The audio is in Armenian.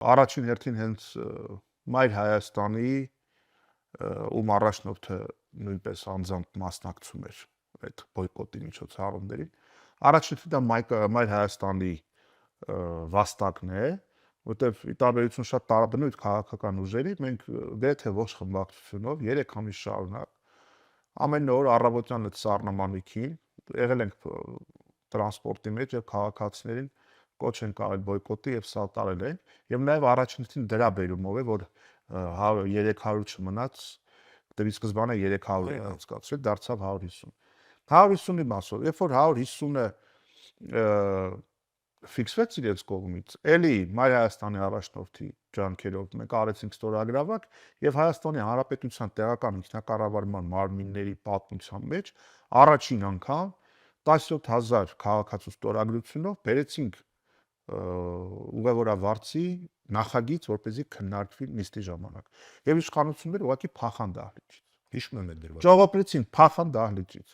Առաջին հերթին հենց Մայր Հայաստանի ում առաջնորդը նույնպես անձամբ մասնակցում էր այդ բոյկոտի միջոցառումներին։ Առաջինը դա Մայր Հայաստանի վաստակն է, որտեղ ի տարբերություն շատ տարաբնույթ քաղաքական ուժերի մենք գրեթե ողջ խմբակցությունով 3 ամիս շարունակ ամեն օր առավոտյան այդ սառնամանիքին եղել ենք տրանսպորտի մեջ եւ քաղաքացիներին կոչ են կարել բոյկոտի եւ սա տարել են եւ նաեւ առաջին դրա բերումով է որ 300 չմնաց դեպի սկզբանե 300 է անցկացրել դարձավ 150 150-ի մասով երբ որ 150-ը ֆիքսվեց իրենց կողմից էլի Մայր Հայաստանի առաջնորդի ջանքերով մենք արեցինք ստորագրավակ եւ Հայաստանի Հանրապետության տեղական ինքնակառավարման մարմինների պատմության մեջ առաջին անգամ 17000 քաղաքացու ստորագրությունով բերեցինք ուղևորավարձի նախագիծ, որպեսզի քննարկվի նիստի ժամանակ։ Եվ իշխանությունները ուղղակի փախան դահլիճից։ Հիշում եմ այդ դրվագը։ Ճողոպրեցին փախան դահլիճից։